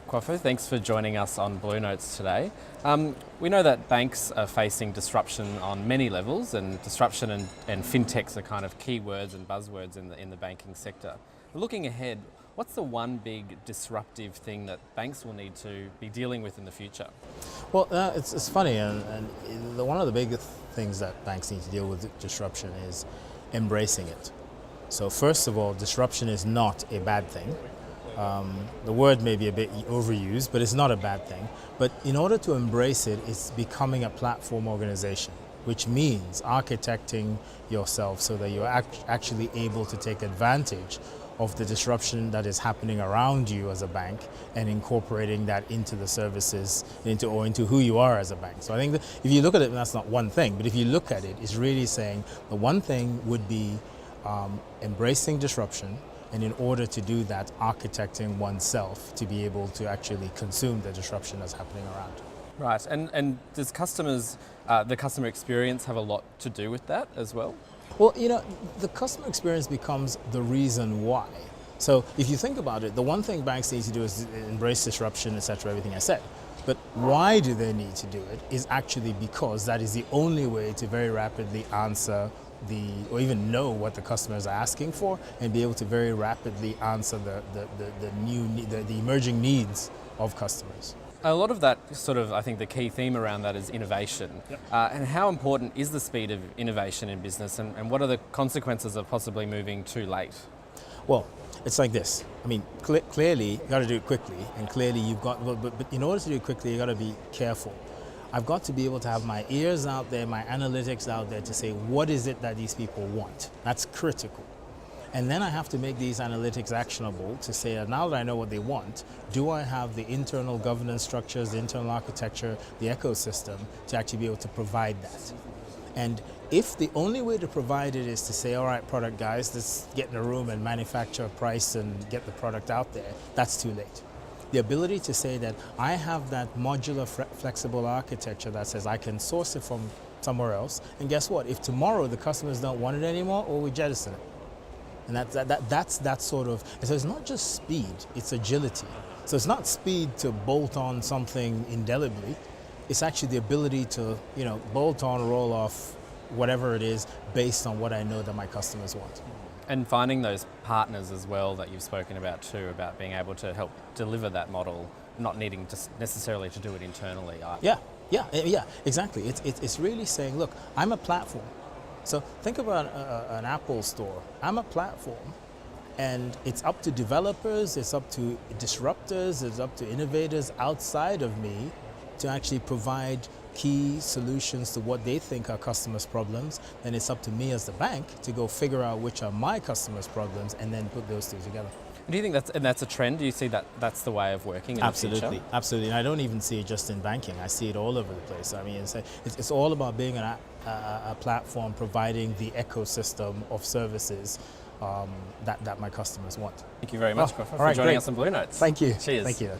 Kwafo, thanks for joining us on Blue Notes today. We know that banks are facing disruption on many levels, and disruption and fintechs are kind of key words and buzzwords in the banking sector. Looking ahead, what's the one big disruptive thing that banks will need to be dealing with in the future? Well, it's funny, and one of the big things that banks need to deal with disruption is embracing it. So first of all, disruption is not a bad thing. The word may be a bit overused, but it's not a bad thing. But in order to embrace it, it's becoming a platform organization, which means architecting yourself so that you're actually able to take advantage of the disruption that is happening around you as a bank and incorporating that into the services, into who you are as a bank. So I think that if you look at it, that's not one thing, but if you look at it, it's really saying the one thing would be embracing disruption, and in order to do that, architecting oneself to be able to actually consume the disruption that's happening around. Right, and does the customer experience have a lot to do with that as well? Well, the customer experience becomes the reason why. So if you think about it, the one thing banks need to do is embrace disruption, etc., everything I said. But why do they need to do it is actually because that is the only way to very rapidly answer or even know what the customers are asking for and be able to very rapidly answer the emerging needs of customers. A lot of that I think the key theme around that is innovation. Yep. And how important is the speed of innovation in business, and what are the consequences of possibly moving too late? Well, it's like this. I mean, clearly you got to do it quickly, and clearly you've got, but in order to do it quickly, you got to be careful. I've got to be able to have my ears out there, my analytics out there to say, what is it that these people want? That's critical. And then I have to make these analytics actionable to say, now that I know what they want, do I have the internal governance structures, the internal architecture, the ecosystem to actually be able to provide that? And if the only way to provide it is to say, all right, product guys, let's get in a room and manufacture a price and get the product out there, that's too late. The ability to say that I have that modular, flexible architecture that says I can source it from somewhere else, and guess what? If tomorrow the customers don't want it anymore, or we jettison it. And that's that sort of, so it's not just speed, it's agility. So it's not speed to bolt on something indelibly, it's actually the ability to, bolt on, roll off, whatever it is, based on what I know that my customers want. And finding those partners as well that you've spoken about too, about being able to help deliver that model, not needing to necessarily to do it internally. Yeah, exactly. It's really saying, look, I'm a platform. So think about an Apple store. I'm a platform, and it's up to developers, it's up to disruptors, it's up to innovators outside of me to actually provide key solutions to what they think are customers' problems. Then it's up to me as the bank to go figure out which are my customers' problems and then put those two together. Do you think that's a trend? Do you see that that's the way of working in the future? Absolutely. And I don't even see it just in banking. I see it all over the place. I mean, it's all about being a platform providing the ecosystem of services that my customers want. Thank you very much, for right, joining great. us on Blue Notes. Thank you. Cheers. Thank you.